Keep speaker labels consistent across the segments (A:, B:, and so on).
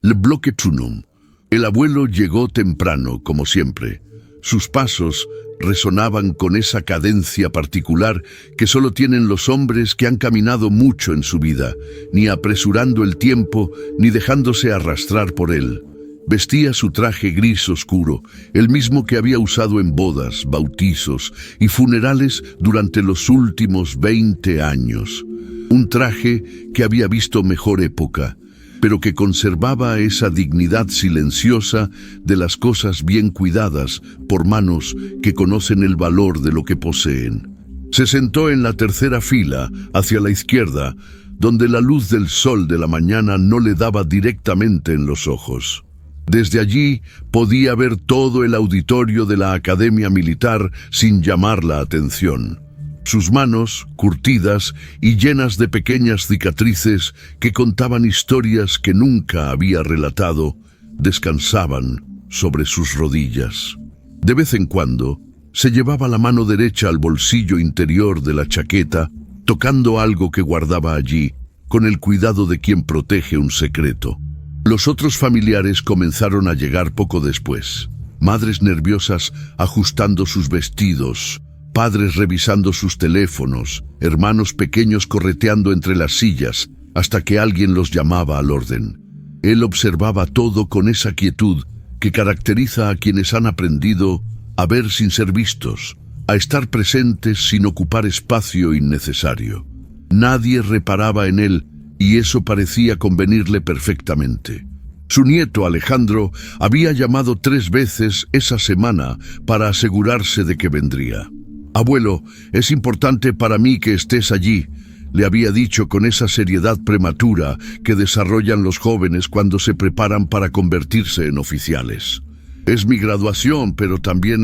A: Le bloque tunum. El abuelo llegó temprano, como siempre. Sus pasos resonaban con esa cadencia particular que solo tienen los hombres que han caminado mucho en su vida, ni apresurando el tiempo, ni dejándose arrastrar por él. Vestía su traje gris oscuro, el mismo que había usado en bodas, bautizos y funerales durante los últimos 20 años. Un traje que había visto mejor época, pero que conservaba esa dignidad silenciosa de las cosas bien cuidadas por manos que conocen el valor de lo que poseen. Se sentó en la tercera fila, hacia la izquierda, donde la luz del sol de la mañana no le daba directamente en los ojos. Desde allí podía ver todo el auditorio de la Academia Militar sin llamar la atención. Sus manos, curtidas y llenas de pequeñas cicatrices que contaban historias que nunca había relatado, descansaban sobre sus rodillas. De vez en cuando, se llevaba la mano derecha al bolsillo interior de la chaqueta, tocando algo que guardaba allí, con el cuidado de quien protege un secreto. Los otros familiares comenzaron a llegar poco después. Madres nerviosas ajustando sus vestidos, padres revisando sus teléfonos, hermanos pequeños correteando entre las sillas, hasta que alguien los llamaba al orden. Él observaba todo con esa quietud que caracteriza a quienes han aprendido a ver sin ser vistos, a estar presentes sin ocupar espacio innecesario. Nadie reparaba en él y eso parecía convenirle perfectamente. Su nieto Alejandro había llamado 3 veces esa semana para asegurarse de que vendría. «Abuelo, es importante para mí que estés allí», le había dicho con esa seriedad prematura que desarrollan los jóvenes cuando se preparan para convertirse en oficiales. «Es mi graduación, pero también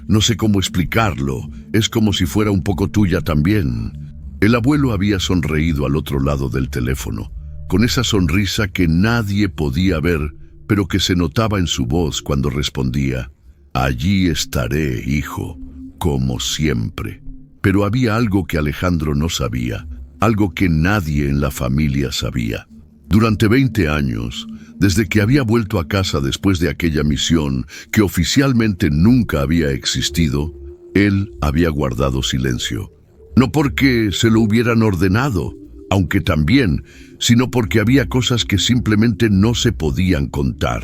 A: no sé cómo explicarlo, es como si fuera un poco tuya también». El abuelo había sonreído al otro lado del teléfono, con esa sonrisa que nadie podía ver, pero que se notaba en su voz cuando respondía: «Allí estaré, hijo, como siempre». Pero había algo que Alejandro no sabía, algo que nadie en la familia sabía. Durante 20 años, desde que había vuelto a casa después de aquella misión que oficialmente nunca había existido, él había guardado silencio. No porque se lo hubieran ordenado, aunque también, sino porque había cosas que simplemente no se podían contar.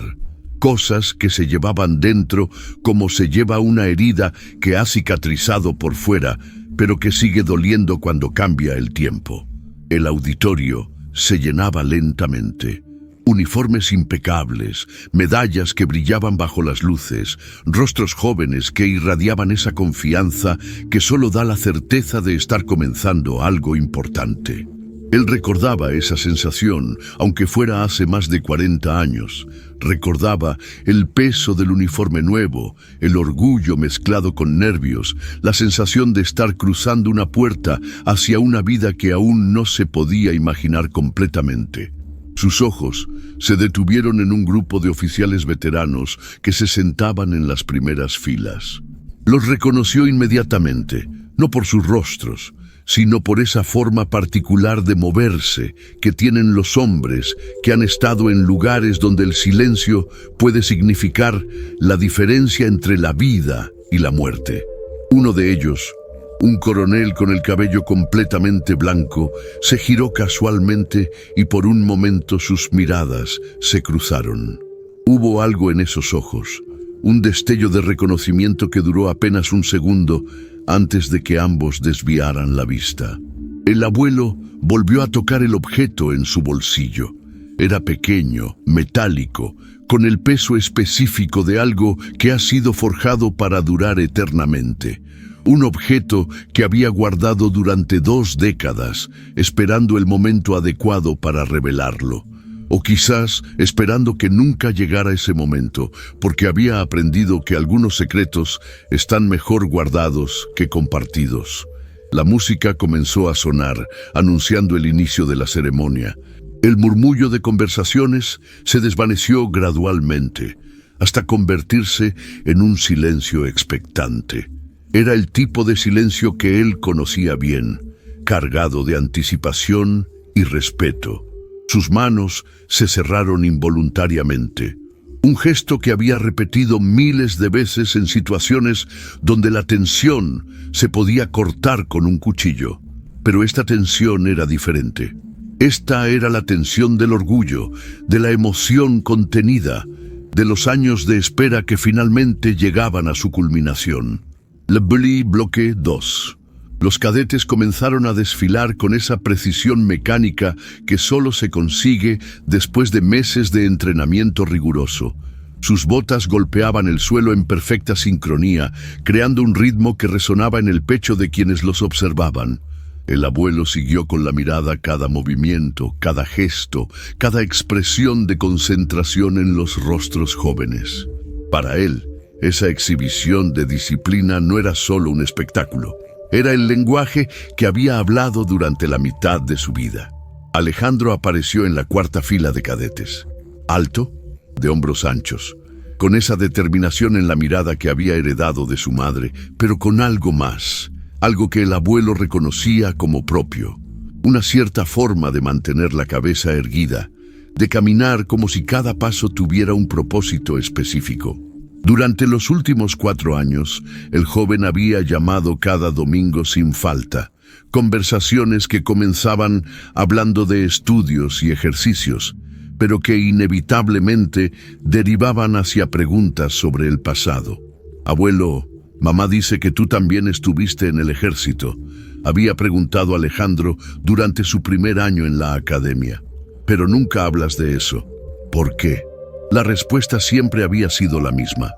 A: Cosas que se llevaban dentro como se lleva una herida que ha cicatrizado por fuera, pero que sigue doliendo cuando cambia el tiempo. El auditorio se llenaba lentamente. Uniformes impecables, medallas que brillaban bajo las luces, rostros jóvenes que irradiaban esa confianza que solo da la certeza de estar comenzando algo importante. Él recordaba esa sensación, aunque fuera hace más de 40 años. Recordaba el peso del uniforme nuevo, el orgullo mezclado con nervios, la sensación de estar cruzando una puerta hacia una vida que aún no se podía imaginar completamente. Sus ojos se detuvieron en un grupo de oficiales veteranos que se sentaban en las primeras filas. Los reconoció inmediatamente, no por sus rostros, sino por esa forma particular de moverse que tienen los hombres que han estado en lugares donde el silencio puede significar la diferencia entre la vida y la muerte. Uno de ellos, un coronel con el cabello completamente blanco, se giró casualmente y por un momento sus miradas se cruzaron. Hubo algo en esos ojos, un destello de reconocimiento que duró apenas un segundo antes de que ambos desviaran la vista. El abuelo volvió a tocar el objeto en su bolsillo. Era pequeño, metálico, con el peso específico de algo que ha sido forjado para durar eternamente. Un objeto que había guardado durante 2 décadas, esperando el momento adecuado para revelarlo. O quizás esperando que nunca llegara ese momento, porque había aprendido que algunos secretos están mejor guardados que compartidos. La música comenzó a sonar, anunciando el inicio de la ceremonia. El murmullo de conversaciones se desvaneció gradualmente, hasta convertirse en un silencio expectante. Era el tipo de silencio que él conocía bien, cargado de anticipación y respeto. Sus manos se cerraron involuntariamente. Un gesto que había repetido miles de veces en situaciones donde la tensión se podía cortar con un cuchillo. Pero esta tensión era diferente. Esta era la tensión del orgullo, de la emoción contenida, de los años de espera que finalmente llegaban a su culminación. Le Bully Bloque 2. Los cadetes comenzaron a desfilar con esa precisión mecánica que solo se consigue después de meses de entrenamiento riguroso. Sus botas golpeaban el suelo en perfecta sincronía, creando un ritmo que resonaba en el pecho de quienes los observaban. El abuelo siguió con la mirada cada movimiento, cada gesto, cada expresión de concentración en los rostros jóvenes. Para él, esa exhibición de disciplina no era solo un espectáculo. Era el lenguaje que había hablado durante la mitad de su vida. Alejandro apareció en la cuarta fila de cadetes. Alto, de hombros anchos, con esa determinación en la mirada que había heredado de su madre, pero con algo más, algo que el abuelo reconocía como propio. Una cierta forma de mantener la cabeza erguida, de caminar como si cada paso tuviera un propósito específico. Durante los últimos 4 años, el joven había llamado cada domingo sin falta. Conversaciones que comenzaban hablando de estudios y ejercicios, pero que inevitablemente derivaban hacia preguntas sobre el pasado. Abuelo, mamá dice que tú también estuviste en el ejército, había preguntado Alejandro durante su primer año en la academia. Pero nunca hablas de eso. ¿Por qué? La respuesta siempre había sido la misma.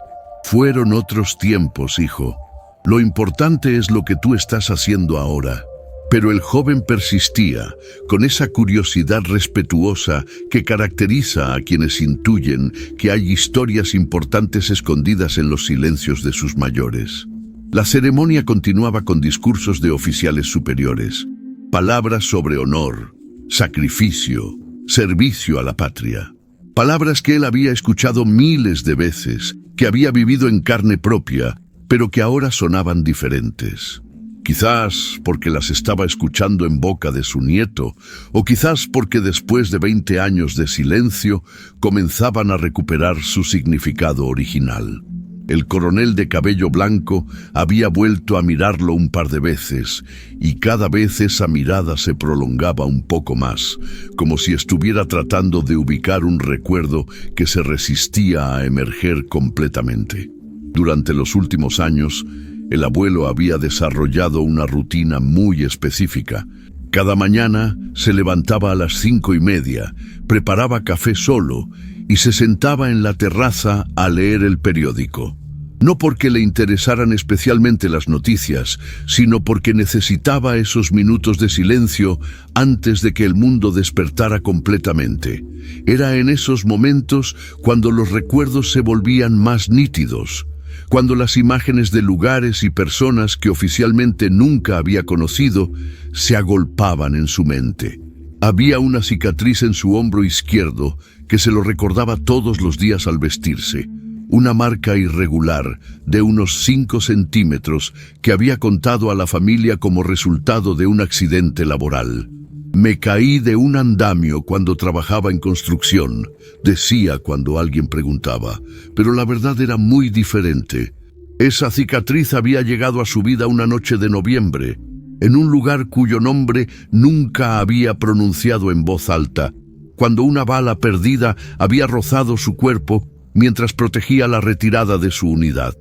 A: Fueron otros tiempos, hijo. Lo importante es lo que tú estás haciendo ahora. Pero el joven persistía, con esa curiosidad respetuosa que caracteriza a quienes intuyen que hay historias importantes escondidas en los silencios de sus mayores. La ceremonia continuaba con discursos de oficiales superiores, palabras sobre honor, sacrificio, servicio a la patria. Palabras que él había escuchado miles de veces, que había vivido en carne propia, pero que ahora sonaban diferentes. Quizás porque las estaba escuchando en boca de su nieto, o quizás porque después de 20 años de silencio comenzaban a recuperar su significado original. El coronel de cabello blanco había vuelto a mirarlo un par de veces, y cada vez esa mirada se prolongaba un poco más, como si estuviera tratando de ubicar un recuerdo que se resistía a emerger completamente. Durante los últimos años, el abuelo había desarrollado una rutina muy específica. Cada mañana se levantaba a las 5:30, preparaba café solo y se sentaba en la terraza a leer el periódico. No porque le interesaran especialmente las noticias, sino porque necesitaba esos minutos de silencio antes de que el mundo despertara completamente. Era en esos momentos cuando los recuerdos se volvían más nítidos, cuando las imágenes de lugares y personas que oficialmente nunca había conocido se agolpaban en su mente. Había una cicatriz en su hombro izquierdo que se lo recordaba todos los días al vestirse. Una marca irregular de unos 5 centímetros que había contado a la familia como resultado de un accidente laboral. Me caí de un andamio cuando trabajaba en construcción, decía cuando alguien preguntaba, pero la verdad era muy diferente. Esa cicatriz había llegado a su vida una noche de noviembre, en un lugar cuyo nombre nunca había pronunciado en voz alta, cuando una bala perdida había rozado su cuerpo mientras protegía la retirada de su unidad.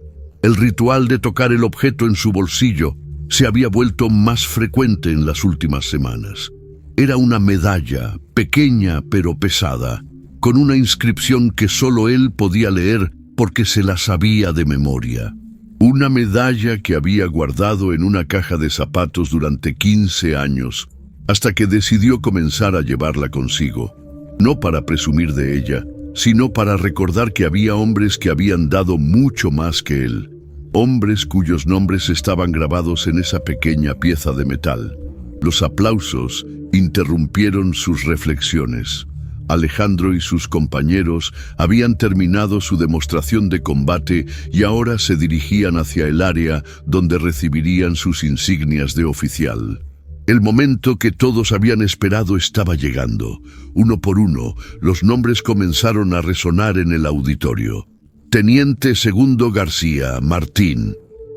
A: El ritual de tocar el objeto en su bolsillo se había vuelto más frecuente en las últimas semanas. Era una medalla, pequeña pero pesada, con una inscripción que solo él podía leer porque se la sabía de memoria. Una medalla que había guardado en una caja de zapatos durante 15 años, hasta que decidió comenzar a llevarla consigo, no para presumir de ella, sino para recordar que había hombres que habían dado mucho más que él, hombres cuyos nombres estaban grabados en esa pequeña pieza de metal. Los aplausos interrumpieron sus reflexiones. Alejandro y sus compañeros habían terminado su demostración de combate y ahora se dirigían hacia el área donde recibirían sus insignias de oficial. El momento que todos habían esperado estaba llegando. Uno por uno, los nombres comenzaron a resonar en el auditorio. Teniente Segundo García, Martín.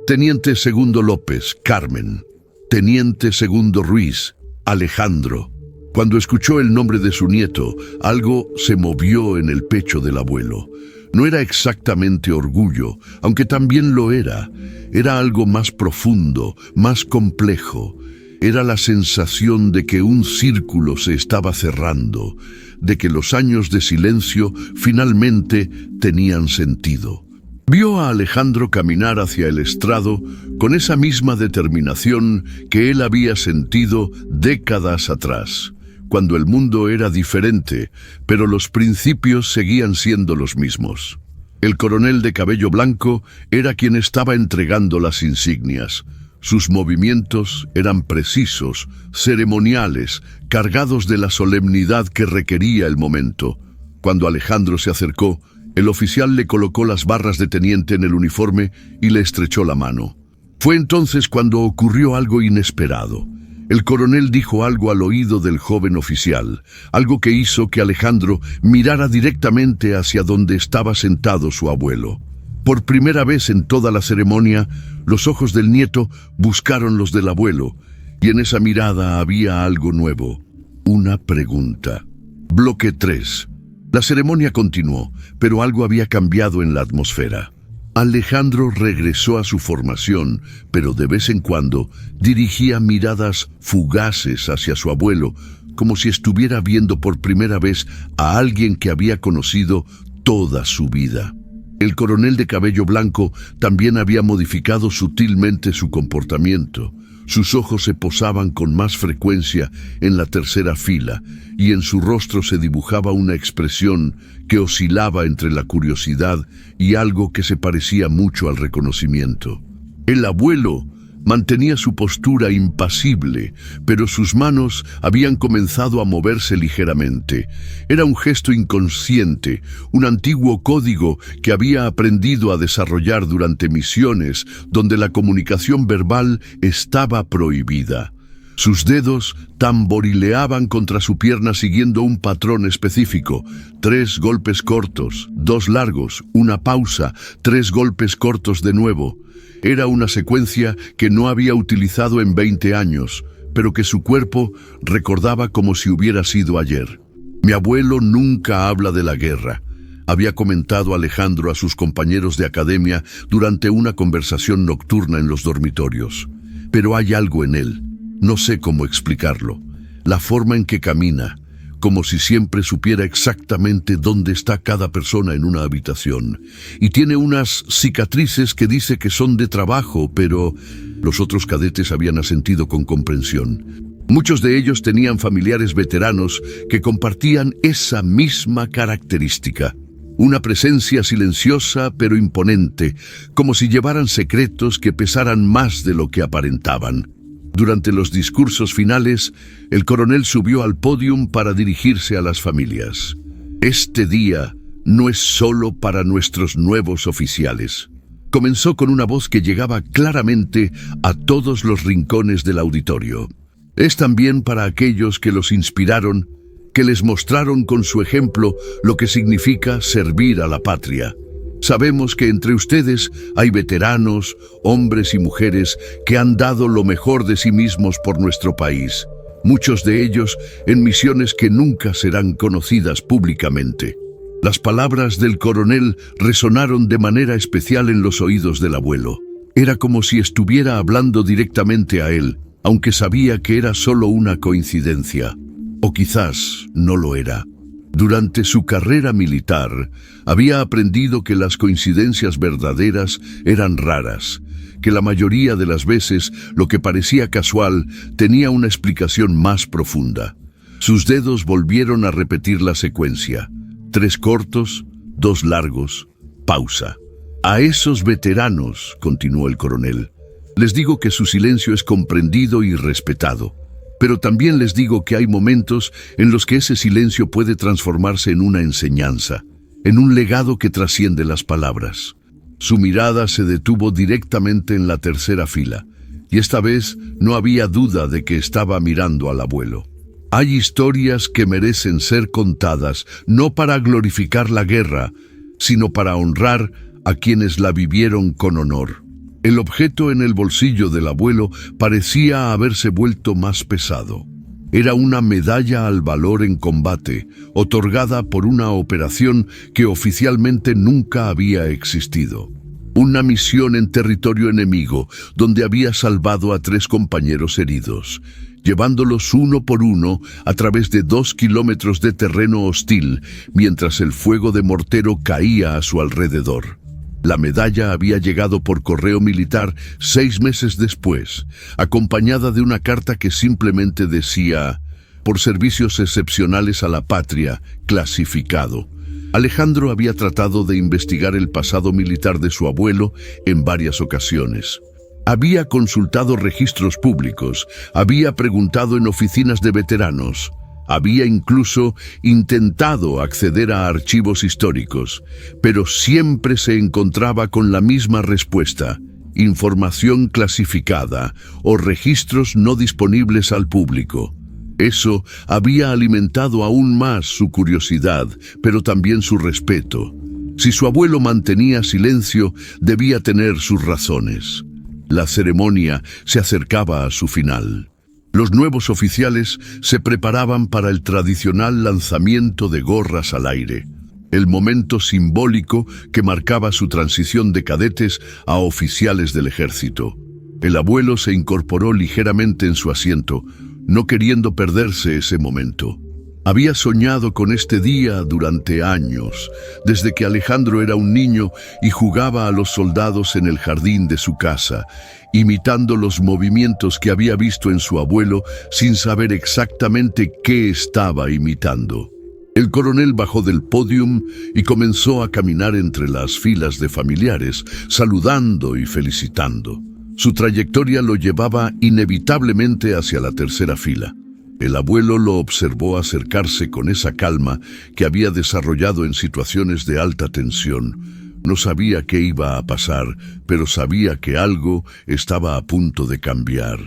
A: Teniente Segundo López, Carmen. Teniente Segundo Ruiz, Alejandro. Cuando escuchó el nombre de su nieto, algo se movió en el pecho del abuelo. No era exactamente orgullo, aunque también lo era. Era algo más profundo, más complejo. Era la sensación de que un círculo se estaba cerrando, de que los años de silencio finalmente tenían sentido. Vio a Alejandro caminar hacia el estrado con esa misma determinación que él había sentido décadas atrás, cuando el mundo era diferente, pero los principios seguían siendo los mismos. El coronel de cabello blanco era quien estaba entregando las insignias. Sus movimientos eran precisos, ceremoniales, cargados de la solemnidad que requería el momento. Cuando Alejandro se acercó, el oficial le colocó las barras de teniente en el uniforme y le estrechó la mano. Fue entonces cuando ocurrió algo inesperado. El coronel dijo algo al oído del joven oficial, algo que hizo que Alejandro mirara directamente hacia donde estaba sentado su abuelo. Por primera vez en toda la ceremonia, los ojos del nieto buscaron los del abuelo, y en esa mirada había algo nuevo, una pregunta. Bloque 3. La ceremonia continuó, pero algo había cambiado en la atmósfera. Alejandro regresó a su formación, pero de vez en cuando dirigía miradas fugaces hacia su abuelo, como si estuviera viendo por primera vez a alguien que había conocido toda su vida. El coronel de cabello blanco también había modificado sutilmente su comportamiento. Sus ojos se posaban con más frecuencia en la tercera fila y en su rostro se dibujaba una expresión que oscilaba entre la curiosidad y algo que se parecía mucho al reconocimiento. El abuelo mantenía su postura impasible, pero sus manos habían comenzado a moverse ligeramente. Era un gesto inconsciente, un antiguo código que había aprendido a desarrollar durante misiones donde la comunicación verbal estaba prohibida. Sus dedos tamborileaban contra su pierna siguiendo un patrón específico. 3 golpes cortos, 2 largos, una pausa, 3 golpes cortos de nuevo. Era una secuencia que no había utilizado en 20 años, pero que su cuerpo recordaba como si hubiera sido ayer. Mi abuelo nunca habla de la guerra, había comentado Alejandro a sus compañeros de academia durante una conversación nocturna en los dormitorios. Pero hay algo en él, no sé cómo explicarlo, la forma en que camina, como si siempre supiera exactamente dónde está cada persona en una habitación. Y tiene unas cicatrices que dice que son de trabajo, pero los otros cadetes habían asentido con comprensión. Muchos de ellos tenían familiares veteranos que compartían esa misma característica. Una presencia silenciosa pero imponente, como si llevaran secretos que pesaran más de lo que aparentaban. Durante los discursos finales, el coronel subió al pódium para dirigirse a las familias. Este día no es solo para nuestros nuevos oficiales. Comenzó con una voz que llegaba claramente a todos los rincones del auditorio. Es también para aquellos que los inspiraron, que les mostraron con su ejemplo lo que significa servir a la patria. Sabemos que entre ustedes hay veteranos, hombres y mujeres que han dado lo mejor de sí mismos por nuestro país, muchos de ellos en misiones que nunca serán conocidas públicamente. Las palabras del coronel resonaron de manera especial en los oídos del abuelo. Era como si estuviera hablando directamente a él, aunque sabía que era solo una coincidencia. O quizás no lo era. Durante su carrera militar, había aprendido que las coincidencias verdaderas eran raras, que la mayoría de las veces lo que parecía casual tenía una explicación más profunda. Sus dedos volvieron a repetir la secuencia. 3 cortos, 2 largos, pausa. A esos veteranos, continuó el coronel, les digo que su silencio es comprendido y respetado. Pero también les digo que hay momentos en los que ese silencio puede transformarse en una enseñanza, en un legado que trasciende las palabras. Su mirada se detuvo directamente en la tercera fila, Y esta vez no había duda de que estaba mirando al abuelo. Hay historias que merecen ser contadas, no para glorificar la guerra, sino para honrar a quienes la vivieron con honor. El objeto en el bolsillo del abuelo parecía haberse vuelto más pesado. Era una medalla al valor en combate, otorgada por una operación que oficialmente nunca había existido. Una misión en territorio enemigo, donde había salvado a 3 compañeros heridos, llevándolos uno por uno a través de 2 kilómetros de terreno hostil, mientras el fuego de mortero caía a su alrededor. La medalla había llegado por correo militar 6 meses después, acompañada de una carta que simplemente decía: por servicios excepcionales a la patria, clasificado. Alejandro había tratado de investigar el pasado militar de su abuelo en varias ocasiones. Había consultado registros públicos, había preguntado en oficinas de veteranos, había incluso intentado acceder a archivos históricos, pero siempre se encontraba con la misma respuesta: información clasificada o registros no disponibles al público. Eso había alimentado aún más su curiosidad, pero también su respeto. Si su abuelo mantenía silencio, debía tener sus razones. La ceremonia se acercaba a su final. Los nuevos oficiales se preparaban para el tradicional lanzamiento de gorras al aire, el momento simbólico que marcaba su transición de cadetes a oficiales del ejército. El abuelo se incorporó ligeramente en su asiento, no queriendo perderse ese momento. Había soñado con este día durante años, desde que Alejandro era un niño y jugaba a los soldados en el jardín de su casa, imitando los movimientos que había visto en su abuelo sin saber exactamente qué estaba imitando. El coronel bajó del pódium y comenzó a caminar entre las filas de familiares, saludando y felicitando. Su trayectoria lo llevaba inevitablemente hacia la tercera fila. El abuelo lo observó acercarse con esa calma que había desarrollado en situaciones de alta tensión. No sabía qué iba a pasar, pero sabía que algo estaba a punto de cambiar.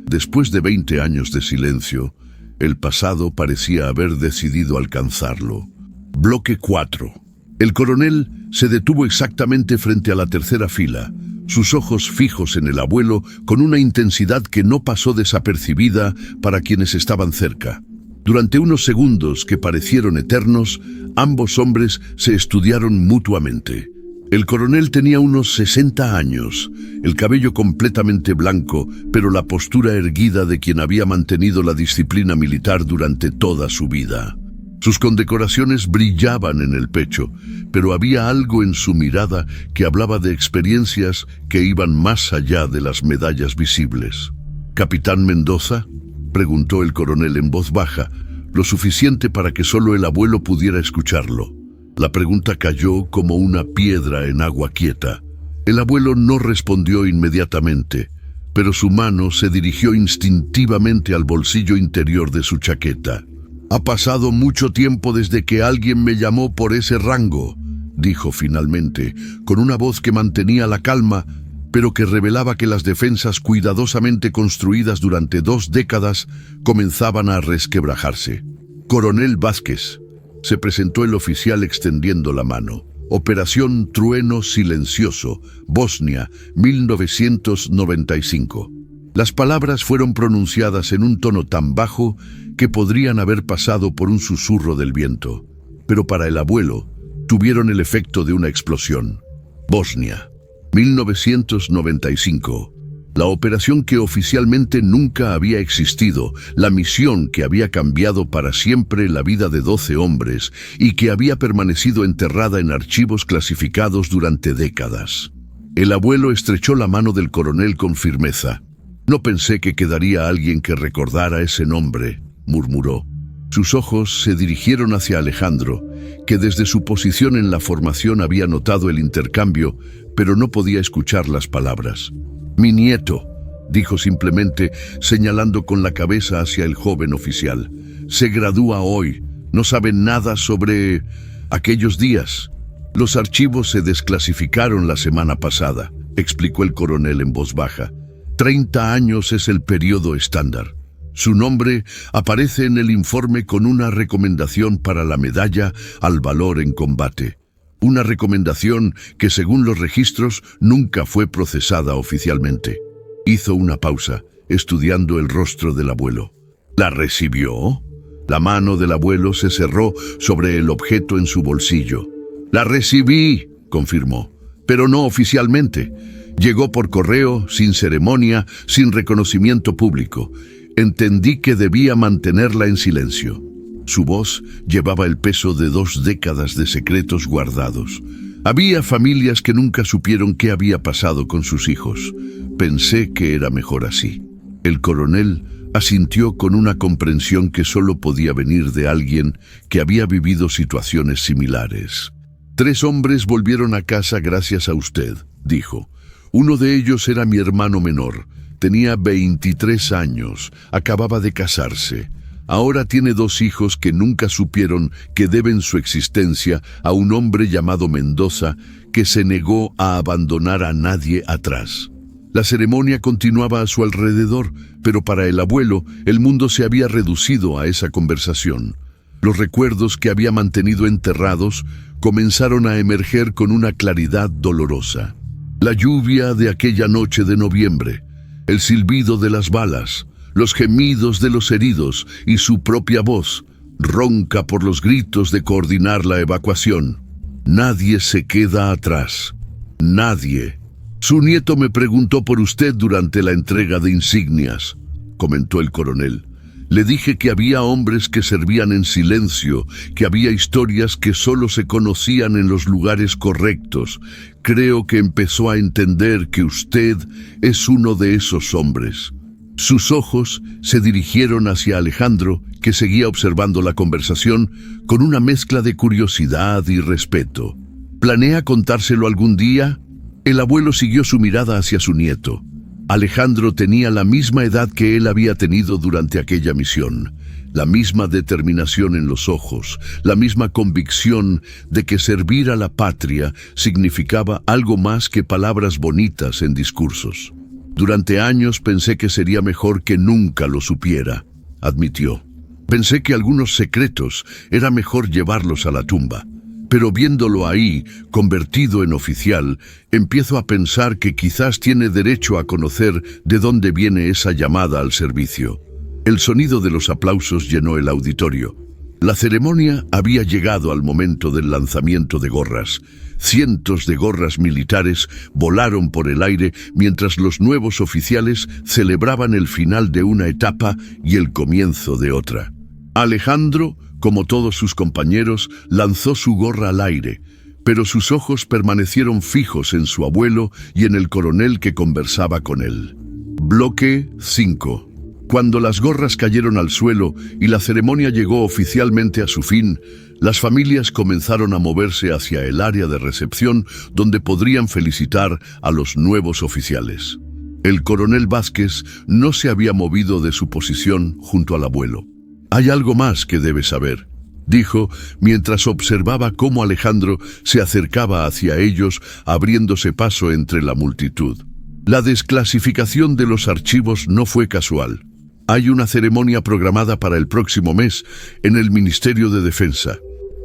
A: Después de 20 años de silencio, el pasado parecía haber decidido alcanzarlo. Bloque 4. El coronel se detuvo exactamente frente a la tercera fila, sus ojos fijos en el abuelo con una intensidad que no pasó desapercibida para quienes estaban cerca. Durante unos segundos que parecieron eternos, ambos hombres se estudiaron mutuamente. El coronel tenía unos 60 años, el cabello completamente blanco, pero la postura erguida de quien había mantenido la disciplina militar durante toda su vida. Sus condecoraciones brillaban en el pecho, pero había algo en su mirada que hablaba de experiencias que iban más allá de las medallas visibles. «¿Capitán Mendoza?», preguntó el coronel en voz baja, lo suficiente para que solo el abuelo pudiera escucharlo. La pregunta cayó como una piedra en agua quieta. El abuelo no respondió inmediatamente, pero su mano se dirigió instintivamente al bolsillo interior de su chaqueta. «Ha pasado mucho tiempo desde que alguien me llamó por ese rango», dijo finalmente, con una voz que mantenía la calma, pero que revelaba que las defensas cuidadosamente construidas durante 2 décadas comenzaban a resquebrajarse. «Coronel Vázquez», se presentó el oficial extendiendo la mano. «Operación Trueno Silencioso, Bosnia, 1995». Las palabras fueron pronunciadas en un tono tan bajo que podrían haber pasado por un susurro del viento, pero para el abuelo tuvieron el efecto de una explosión. Bosnia, 1995. La operación que oficialmente nunca había existido, la misión que había cambiado para siempre la vida de 12 hombres y que había permanecido enterrada en archivos clasificados durante décadas. El abuelo estrechó la mano del coronel con firmeza. «No pensé que quedaría alguien que recordara ese nombre», murmuró. Sus ojos se dirigieron hacia Alejandro, que desde su posición en la formación había notado el intercambio, pero no podía escuchar las palabras. «Mi nieto», dijo simplemente, señalando con la cabeza hacia el joven oficial. «Se gradúa hoy. No sabe nada sobre aquellos días. Los archivos se desclasificaron la semana pasada», explicó el coronel en voz baja. 30 años es el periodo estándar. Su nombre aparece en el informe con una recomendación para la medalla al valor en combate. Una recomendación que, según los registros, nunca fue procesada oficialmente. Hizo una pausa, estudiando el rostro del abuelo. ¿La recibió? La mano del abuelo se cerró sobre el objeto en su bolsillo. «La recibí», confirmó, «pero no oficialmente. Llegó por correo, sin ceremonia, sin reconocimiento público. Entendí que debía mantenerla en silencio». Su voz llevaba el peso de 2 décadas de secretos guardados. Había familias que nunca supieron qué había pasado con sus hijos. Pensé que era mejor así. El coronel asintió con una comprensión que solo podía venir de alguien que había vivido situaciones similares. 3 hombres volvieron a casa gracias a usted, dijo. Uno de ellos era mi hermano menor. Tenía 23 años, acababa de casarse. Ahora tiene 2 hijos que nunca supieron que deben su existencia a un hombre llamado Mendoza que se negó a abandonar a nadie atrás. La ceremonia continuaba a su alrededor, pero para el abuelo el mundo se había reducido a esa conversación. Los recuerdos que había mantenido enterrados comenzaron a emerger con una claridad dolorosa. La lluvia de aquella noche de noviembre, el silbido de las balas, los gemidos de los heridos y su propia voz, ronca por los gritos de coordinar la evacuación. Nadie se queda atrás. Nadie. Su nieto me preguntó por usted durante la entrega de insignias, comentó el coronel. Le dije que había hombres que servían en silencio, que había historias que solo se conocían en los lugares correctos. Creo que empezó a entender que usted es uno de esos hombres. Sus ojos se dirigieron hacia Alejandro, que seguía observando la conversación con una mezcla de curiosidad y respeto. ¿Planea contárselo algún día? El abuelo siguió su mirada hacia su nieto. Alejandro tenía la misma edad que él había tenido durante aquella misión, la misma determinación en los ojos, la misma convicción de que servir a la patria significaba algo más que palabras bonitas en discursos. Durante años pensé que sería mejor que nunca lo supiera, admitió. Pensé que algunos secretos era mejor llevarlos a la tumba. Pero viéndolo ahí, convertido en oficial, empiezo a pensar que quizás tiene derecho a conocer de dónde viene esa llamada al servicio. El sonido de los aplausos llenó el auditorio. La ceremonia había llegado al momento del lanzamiento de gorras. Cientos de gorras militares volaron por el aire mientras los nuevos oficiales celebraban el final de una etapa y el comienzo de otra. Alejandro, como todos sus compañeros, lanzó su gorra al aire, pero sus ojos permanecieron fijos en su abuelo y en el coronel que conversaba con él. Bloque 5. Cuando las gorras cayeron al suelo y la ceremonia llegó oficialmente a su fin, las familias comenzaron a moverse hacia el área de recepción donde podrían felicitar a los nuevos oficiales. El coronel Vázquez no se había movido de su posición junto al abuelo. «Hay algo más que debes saber», dijo mientras observaba cómo Alejandro se acercaba hacia ellos, abriéndose paso entre la multitud. La desclasificación de los archivos no fue casual. Hay una ceremonia programada para el próximo mes en el Ministerio de Defensa.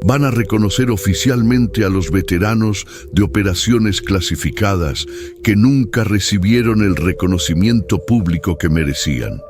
A: Van a reconocer oficialmente a los veteranos de operaciones clasificadas que nunca recibieron el reconocimiento público que merecían.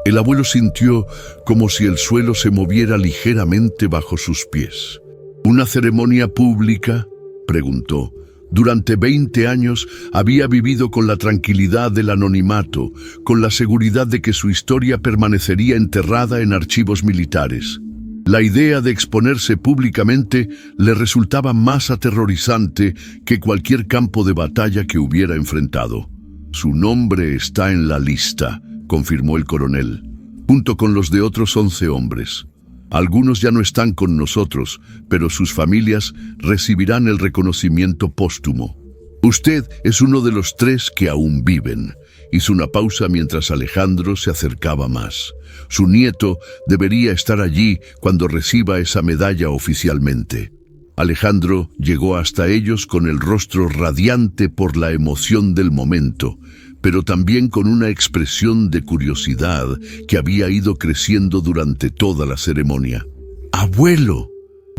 A: El abuelo sintió como si el suelo se moviera ligeramente bajo sus pies. ¿Una ceremonia pública?, preguntó. Durante 20 años había vivido con la tranquilidad del anonimato, con la seguridad de que su historia permanecería enterrada en archivos militares. La idea de exponerse públicamente le resultaba más aterrorizante que cualquier campo de batalla que hubiera enfrentado. «Su nombre está en la lista», confirmó el coronel, junto con los de otros 11 hombres. Algunos ya no están con nosotros, pero sus familias recibirán el reconocimiento póstumo. Usted es uno de los 3 que aún viven. Hizo una pausa mientras Alejandro se acercaba más. Su nieto debería estar allí cuando reciba esa medalla oficialmente. Alejandro llegó hasta ellos con el rostro radiante por la emoción del momento, pero también con una expresión de curiosidad que había ido creciendo durante toda la ceremonia. «Abuelo»,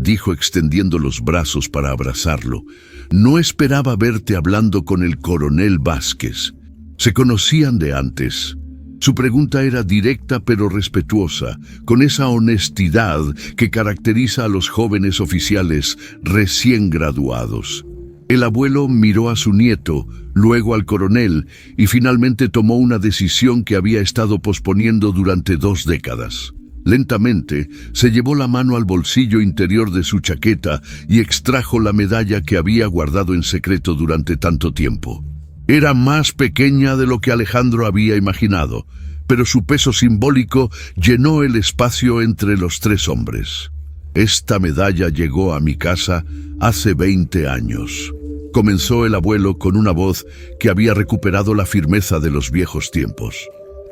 A: dijo extendiendo los brazos para abrazarlo, «no esperaba verte hablando con el coronel Vázquez. ¿Se conocían de antes?» Su pregunta era directa pero respetuosa, con esa honestidad que caracteriza a los jóvenes oficiales recién graduados. El abuelo miró a su nieto, luego al coronel, y finalmente tomó una decisión que había estado posponiendo durante 2 décadas. Lentamente, se llevó la mano al bolsillo interior de su chaqueta y extrajo la medalla que había guardado en secreto durante tanto tiempo. Era más pequeña de lo que Alejandro había imaginado, pero su peso simbólico llenó el espacio entre los 3 hombres. «Esta medalla llegó a mi casa hace 20 años», comenzó el abuelo con una voz que había recuperado la firmeza de los viejos tiempos.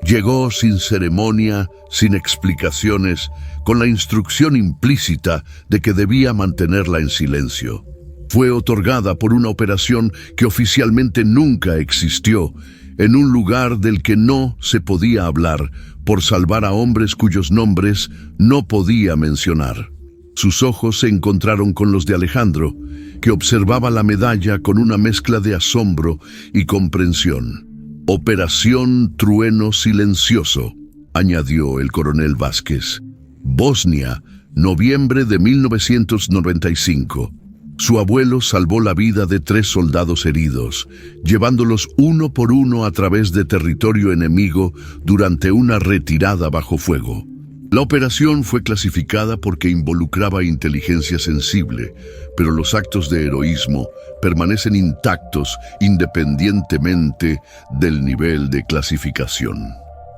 A: Llegó sin ceremonia, sin explicaciones, con la instrucción implícita de que debía mantenerla en silencio. Fue otorgada por una operación que oficialmente nunca existió, en un lugar del que no se podía hablar, por salvar a hombres cuyos nombres no podía mencionar. Sus ojos se encontraron con los de Alejandro, que observaba la medalla con una mezcla de asombro y comprensión. «Operación Trueno Silencioso», añadió el coronel Vázquez. «Bosnia, noviembre de 1995. Su abuelo salvó la vida de 3 soldados heridos, llevándolos uno por uno a través de territorio enemigo durante una retirada bajo fuego. La operación fue clasificada porque involucraba inteligencia sensible, pero los actos de heroísmo permanecen intactos independientemente del nivel de clasificación».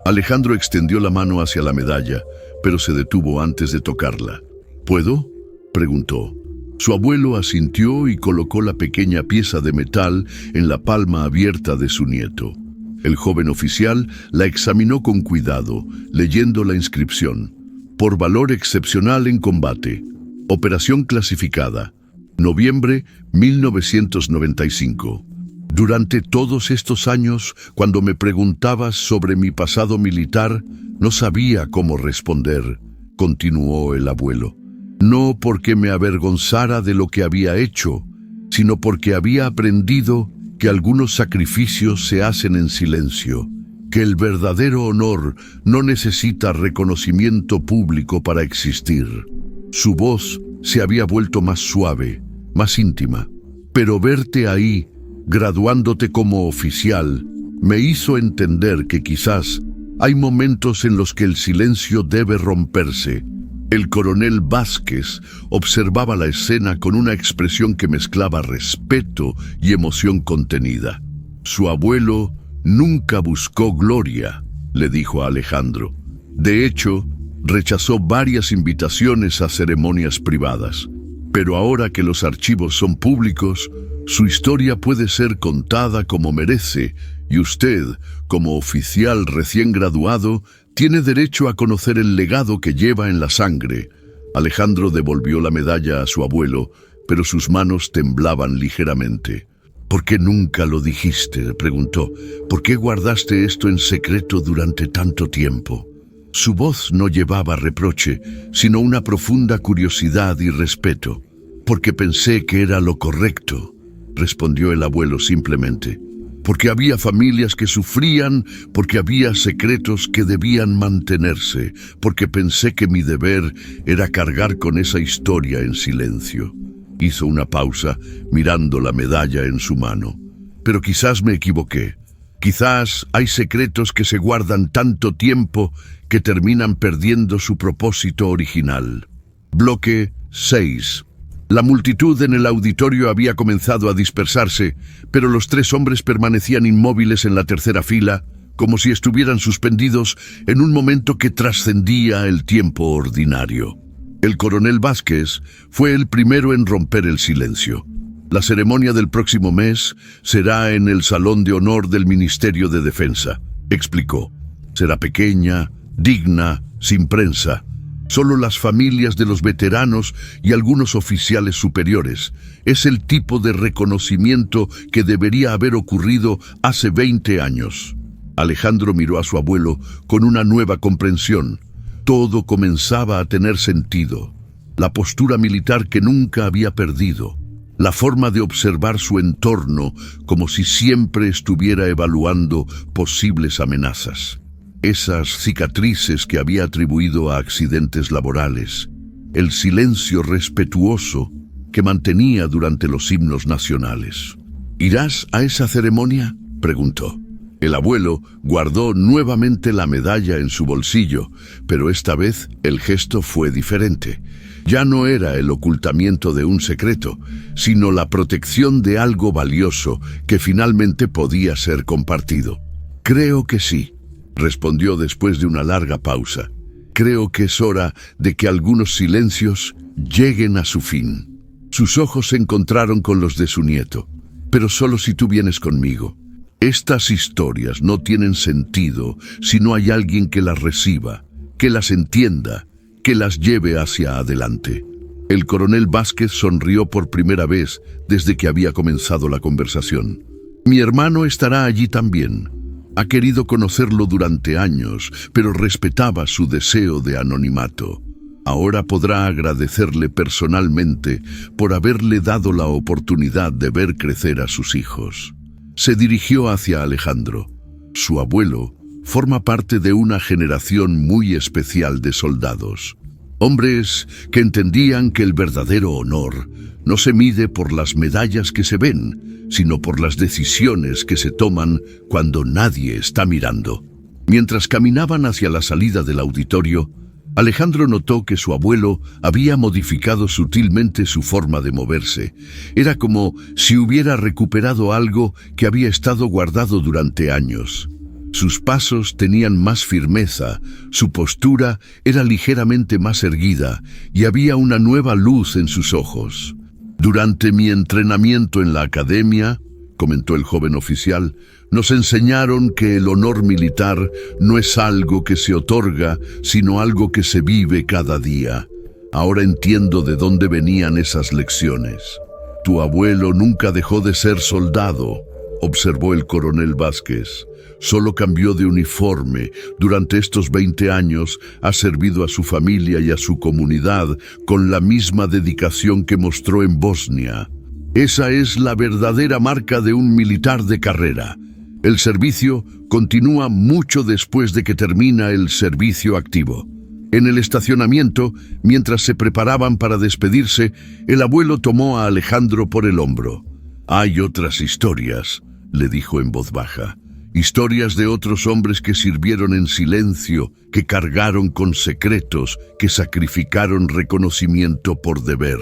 A: Alejandro extendió la mano hacia la medalla, pero se detuvo antes de tocarla. «¿Puedo?», preguntó. Su abuelo asintió y colocó la pequeña pieza de metal en la palma abierta de su nieto. El joven oficial la examinó con cuidado, leyendo la inscripción: «Por valor excepcional en combate. Operación clasificada. Noviembre 1995. Durante todos estos años, cuando me preguntabas sobre mi pasado militar, no sabía cómo responder», continuó el abuelo. «No porque me avergonzara de lo que había hecho, sino porque había aprendido que algunos sacrificios se hacen en silencio, que el verdadero honor no necesita reconocimiento público para existir». Su voz se había vuelto más suave, más íntima. «Pero verte ahí, graduándote como oficial, me hizo entender que quizás hay momentos en los que el silencio debe romperse». El coronel Vázquez observaba la escena con una expresión que mezclaba respeto y emoción contenida. «Su abuelo nunca buscó gloria», le dijo a Alejandro. «De hecho, rechazó varias invitaciones a ceremonias privadas. Pero ahora que los archivos son públicos, su historia puede ser contada como merece, y usted, como oficial recién graduado, tiene derecho a conocer el legado que lleva en la sangre». Alejandro devolvió la medalla a su abuelo, pero sus manos temblaban ligeramente. «¿Por qué nunca lo dijiste?», preguntó. «¿Por qué guardaste esto en secreto durante tanto tiempo?». Su voz no llevaba reproche, sino una profunda curiosidad y respeto. «Porque pensé que era lo correcto», respondió el abuelo simplemente. «Porque había familias que sufrían, porque había secretos que debían mantenerse, porque pensé que mi deber era cargar con esa historia en silencio». Hizo una pausa, mirando la medalla en su mano. «Pero quizás me equivoqué. Quizás hay secretos que se guardan tanto tiempo que terminan perdiendo su propósito original». Bloque 6. La multitud en el auditorio había comenzado a dispersarse, pero los 3 hombres permanecían inmóviles en la tercera fila, como si estuvieran suspendidos en un momento que trascendía el tiempo ordinario. El coronel Vázquez fue el primero en romper el silencio. «La ceremonia del próximo mes será en el Salón de Honor del Ministerio de Defensa», explicó. «Será pequeña, digna, sin prensa. Solo las familias de los veteranos y algunos oficiales superiores. Es el tipo de reconocimiento que debería haber ocurrido hace 20 años. Alejandro miró a su abuelo con una nueva comprensión. Todo comenzaba a tener sentido. La postura militar que nunca había perdido. La forma de observar su entorno como si siempre estuviera evaluando posibles amenazas. Esas cicatrices que había atribuido a accidentes laborales, el silencio respetuoso que mantenía durante los himnos nacionales. ¿Irás a esa ceremonia?, preguntó. El abuelo guardó nuevamente la medalla en su bolsillo, pero esta vez el gesto fue diferente. Ya no era el ocultamiento de un secreto, sino la protección de algo valioso que finalmente podía ser compartido. Creo que sí, respondió después de una larga pausa. Creo que es hora de que algunos silencios lleguen a su fin. Sus ojos se encontraron con los de su nieto. Pero solo si tú vienes conmigo. Estas historias no tienen sentido si no hay alguien que las reciba, que las entienda, que las lleve hacia adelante. El coronel Vázquez sonrió por primera vez desde que había comenzado la conversación. Mi hermano estará allí también. Ha querido conocerlo durante años, pero respetaba su deseo de anonimato. Ahora podrá agradecerle personalmente por haberle dado la oportunidad de ver crecer a sus hijos. Se dirigió hacia Alejandro. Su abuelo forma parte de una generación muy especial de soldados. Hombres que entendían que el verdadero honor no se mide por las medallas que se ven, sino por las decisiones que se toman cuando nadie está mirando. Mientras caminaban hacia la salida del auditorio, Alejandro notó que su abuelo había modificado sutilmente su forma de moverse. Era como si hubiera recuperado algo que había estado guardado durante años. Sus pasos tenían más firmeza, su postura era ligeramente más erguida y había una nueva luz en sus ojos. Durante mi entrenamiento en la academia, comentó el joven oficial, nos enseñaron que el honor militar no es algo que se otorga, sino algo que se vive cada día. Ahora entiendo de dónde venían esas lecciones. Tu abuelo nunca dejó de ser soldado, observó el coronel Vázquez. Solo cambió de uniforme. Durante estos 20 años ha servido a su familia y a su comunidad con la misma dedicación que mostró en Bosnia. Esa es la verdadera marca de un militar de carrera. El servicio continúa mucho después de que termina el servicio activo. En el estacionamiento, mientras se preparaban para despedirse, el abuelo tomó a Alejandro por el hombro. Hay otras historias, le dijo en voz baja. Historias de otros hombres que sirvieron en silencio, que cargaron con secretos, que sacrificaron reconocimiento por deber.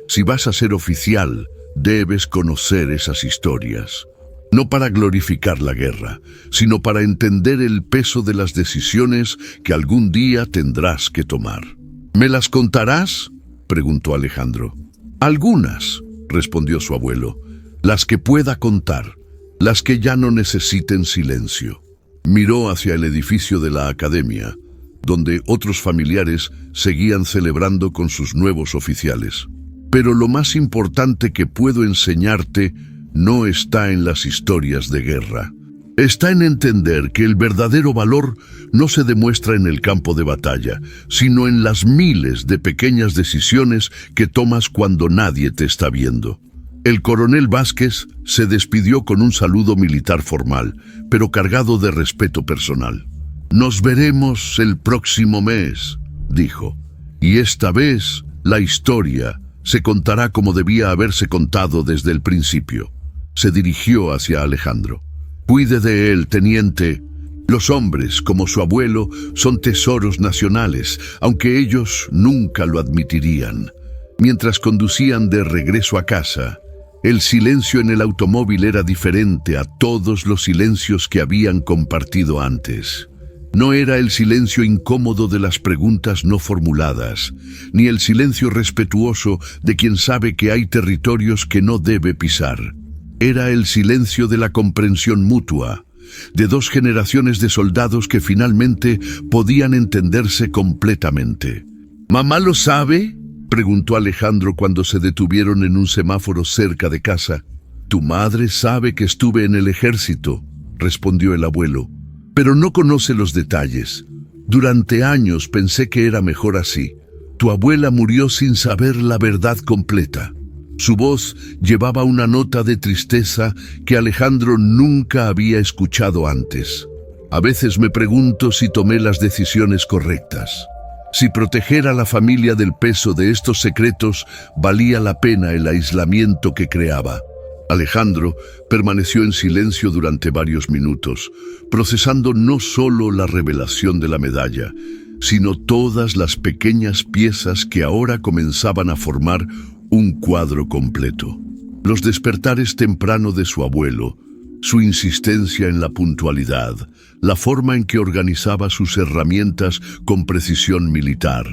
A: Si vas a ser oficial, debes conocer esas historias. No para glorificar la guerra, sino para entender el peso de las decisiones que algún día tendrás que tomar. ¿Me las contarás?, preguntó Alejandro. Algunas, respondió su abuelo, las que pueda contar, las que ya no necesiten silencio. Miró hacia el edificio de la academia, donde otros familiares seguían celebrando con sus nuevos oficiales. Pero lo más importante que puedo enseñarte no está en las historias de guerra. Está en entender que el verdadero valor no se demuestra en el campo de batalla, sino en las miles de pequeñas decisiones que tomas cuando nadie te está viendo. El coronel Vázquez se despidió con un saludo militar formal, pero cargado de respeto personal. Nos veremos el próximo mes, dijo, y esta vez la historia se contará como debía haberse contado desde el principio. Se dirigió hacia Alejandro. Cuide de él, teniente. Los hombres, como su abuelo, son tesoros nacionales, aunque ellos nunca lo admitirían. Mientras conducían de regreso a casa, el silencio en el automóvil era diferente a todos los silencios que habían compartido antes. No era el silencio incómodo de las preguntas no formuladas, ni el silencio respetuoso de quien sabe que hay territorios que no debe pisar. Era el silencio de la comprensión mutua, de dos generaciones de soldados que finalmente podían entenderse completamente. ¿Mamá lo sabe?, preguntó Alejandro cuando se detuvieron en un semáforo cerca de casa. «Tu madre sabe que estuve en el ejército», respondió el abuelo, «pero no conoce los detalles. Durante años pensé que era mejor así. Tu abuela murió sin saber la verdad completa». Su voz llevaba una nota de tristeza que Alejandro nunca había escuchado antes. «A veces me pregunto si tomé las decisiones correctas. Si proteger a la familia del peso de estos secretos valía la pena el aislamiento que creaba». Alejandro permaneció en silencio durante varios minutos, procesando no solo la revelación de la medalla, sino todas las pequeñas piezas que ahora comenzaban a formar un cuadro completo. Los despertares temprano de su abuelo, su insistencia en la puntualidad, la forma en que organizaba sus herramientas con precisión militar,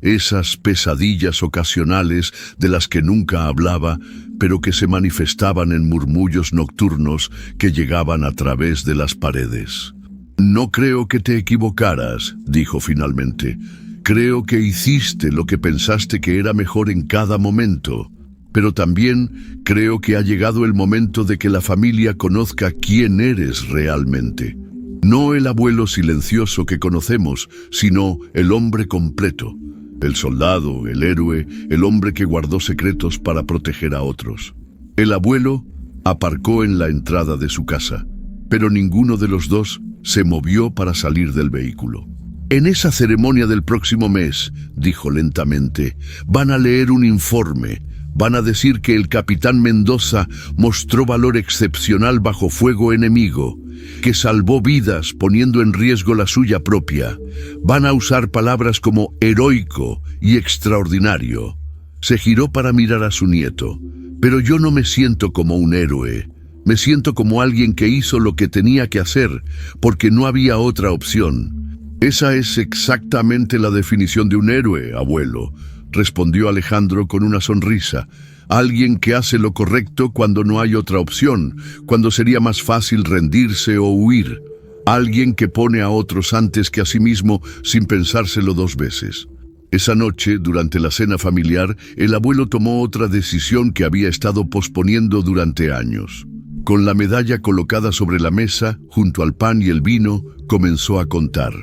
A: esas pesadillas ocasionales de las que nunca hablaba, pero que se manifestaban en murmullos nocturnos que llegaban a través de las paredes. «No creo que te equivocaras», dijo finalmente. «Creo que hiciste lo que pensaste que era mejor en cada momento. Pero también creo que ha llegado el momento de que la familia conozca quién eres realmente. No el abuelo silencioso que conocemos, sino el hombre completo. El soldado, el héroe, el hombre que guardó secretos para proteger a otros». El abuelo aparcó en la entrada de su casa, pero ninguno de los dos se movió para salir del vehículo. «En esa ceremonia del próximo mes», dijo lentamente, «van a leer un informe. Van a decir que el capitán Mendoza mostró valor excepcional bajo fuego enemigo, que salvó vidas poniendo en riesgo la suya propia. Van a usar palabras como heroico y extraordinario». Se giró para mirar a su nieto. «Pero yo no me siento como un héroe. Me siento como alguien que hizo lo que tenía que hacer, porque no había otra opción». «Esa es exactamente la definición de un héroe, abuelo», respondió Alejandro con una sonrisa. «Alguien que hace lo correcto cuando no hay otra opción, cuando sería más fácil rendirse o huir. Alguien que pone a otros antes que a sí mismo sin pensárselo dos veces». Esa noche, durante la cena familiar, el abuelo tomó otra decisión que había estado posponiendo durante años. Con la medalla colocada sobre la mesa, junto al pan y el vino, comenzó a contar.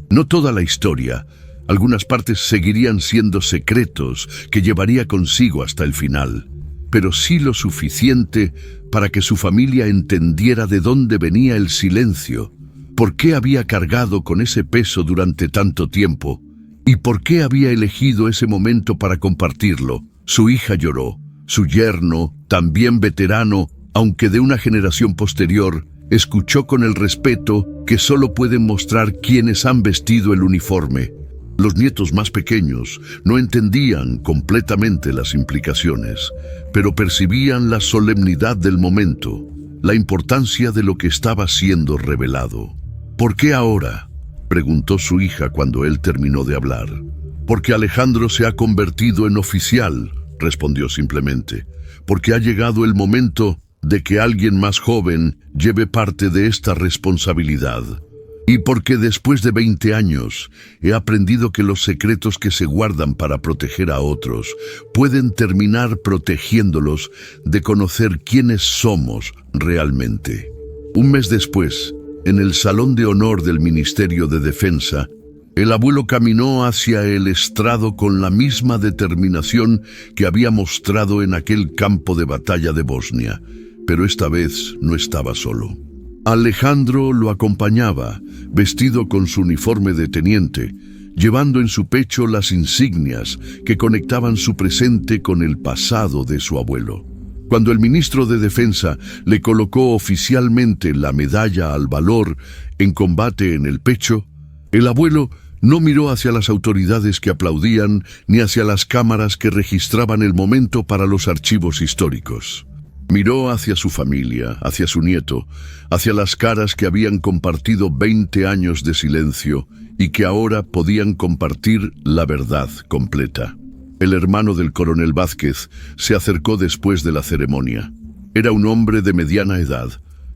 A: No toda la historia. Algunas partes seguirían siendo secretos que llevaría consigo hasta el final, pero sí lo suficiente para que su familia entendiera de dónde venía el silencio, por qué había cargado con ese peso durante tanto tiempo y por qué había elegido ese momento para compartirlo. Su hija lloró, su yerno, también veterano, aunque de una generación posterior, escuchó con el respeto que solo pueden mostrar quienes han vestido el uniforme. Los nietos más pequeños no entendían completamente las implicaciones, pero percibían la solemnidad del momento, la importancia de lo que estaba siendo revelado. «¿Por qué ahora?», preguntó su hija cuando él terminó de hablar. «Porque Alejandro se ha convertido en oficial», respondió simplemente. «Porque ha llegado el momento de que alguien más joven lleve parte de esta responsabilidad. Y porque después de 20 años he aprendido que los secretos que se guardan para proteger a otros pueden terminar protegiéndolos de conocer quiénes somos realmente». Un mes después, en el Salón de Honor del Ministerio de Defensa, el abuelo caminó hacia el estrado con la misma determinación que había mostrado en aquel campo de batalla de Bosnia, pero esta vez no estaba solo. Alejandro lo acompañaba, vestido con su uniforme de teniente, llevando en su pecho las insignias que conectaban su presente con el pasado de su abuelo. Cuando el ministro de Defensa le colocó oficialmente la medalla al valor en combate en el pecho, el abuelo no miró hacia las autoridades que aplaudían ni hacia las cámaras que registraban el momento para los archivos históricos. Miró hacia su familia, hacia su nieto, hacia las caras que habían compartido 20 años de silencio y que ahora podían compartir la verdad completa. El hermano del coronel Vázquez se acercó después de la ceremonia. Era un hombre de mediana edad,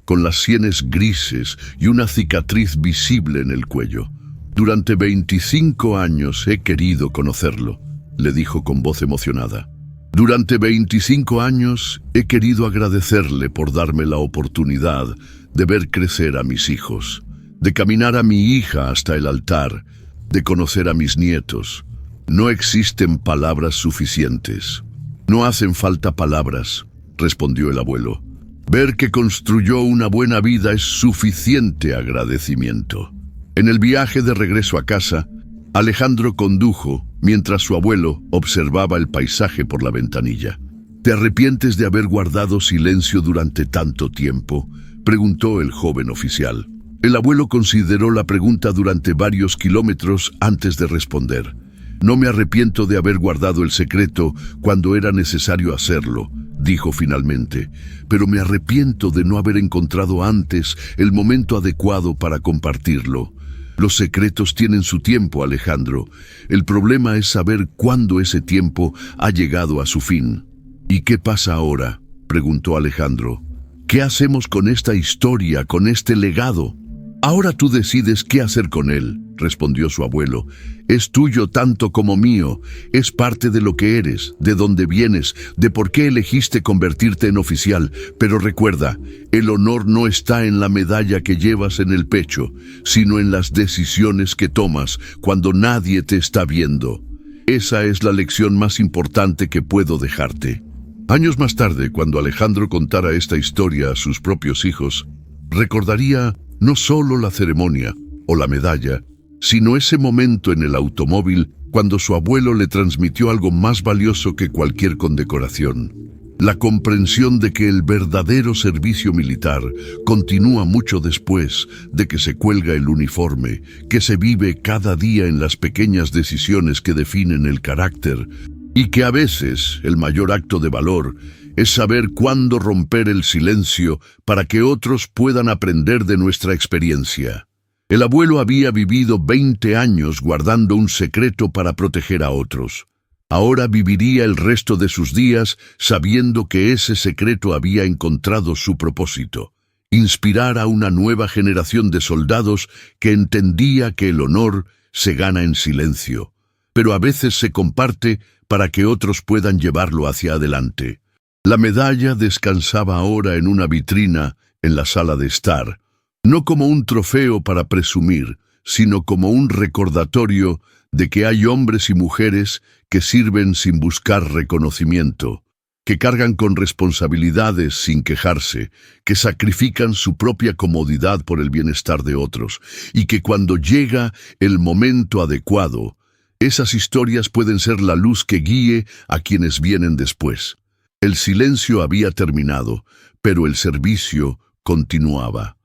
A: con las sienes grises y una cicatriz visible en el cuello. Durante 25 años he querido conocerlo, le dijo con voz emocionada. Durante 25 años he querido agradecerle por darme la oportunidad de ver crecer a mis hijos, de caminar a mi hija hasta el altar, de conocer a mis nietos. No existen palabras suficientes. No hacen falta palabras, respondió el abuelo. Ver que construyó una buena vida es suficiente agradecimiento. En el viaje de regreso a casa, Alejandro condujo mientras su abuelo observaba el paisaje por la ventanilla. ¿Te arrepientes de haber guardado silencio durante tanto tiempo?, preguntó el joven oficial. El abuelo consideró la pregunta durante varios kilómetros antes de responder. No me arrepiento de haber guardado el secreto cuando era necesario hacerlo, dijo finalmente, pero me arrepiento de no haber encontrado antes el momento adecuado para compartirlo. Los secretos tienen su tiempo, Alejandro. El problema es saber cuándo ese tiempo ha llegado a su fin. ¿Y qué pasa ahora?, preguntó Alejandro. ¿Qué hacemos con esta historia, con este legado? Ahora tú decides qué hacer con él, respondió su abuelo. Es tuyo tanto como mío, es parte de lo que eres, de dónde vienes, de por qué elegiste convertirte en oficial. Pero recuerda, el honor no está en la medalla que llevas en el pecho, sino en las decisiones que tomas cuando nadie te está viendo. Esa es la lección más importante que puedo dejarte. Años más tarde, cuando Alejandro contara esta historia a sus propios hijos, recordaría no solo la ceremonia o la medalla, sino ese momento en el automóvil cuando su abuelo le transmitió algo más valioso que cualquier condecoración: la comprensión de que el verdadero servicio militar continúa mucho después de que se cuelga el uniforme, que se vive cada día en las pequeñas decisiones que definen el carácter, y que a veces el mayor acto de valor es saber cuándo romper el silencio para que otros puedan aprender de nuestra experiencia. El abuelo había vivido 20 años guardando un secreto para proteger a otros. Ahora viviría el resto de sus días sabiendo que ese secreto había encontrado su propósito: inspirar a una nueva generación de soldados que entendía que el honor se gana en silencio, pero a veces se comparte para que otros puedan llevarlo hacia adelante. La medalla descansaba ahora en una vitrina en la sala de estar, no como un trofeo para presumir, sino como un recordatorio de que hay hombres y mujeres que sirven sin buscar reconocimiento, que cargan con responsabilidades sin quejarse, que sacrifican su propia comodidad por el bienestar de otros, y que cuando llega el momento adecuado, esas historias pueden ser la luz que guíe a quienes vienen después. El silencio había terminado, pero el servicio continuaba.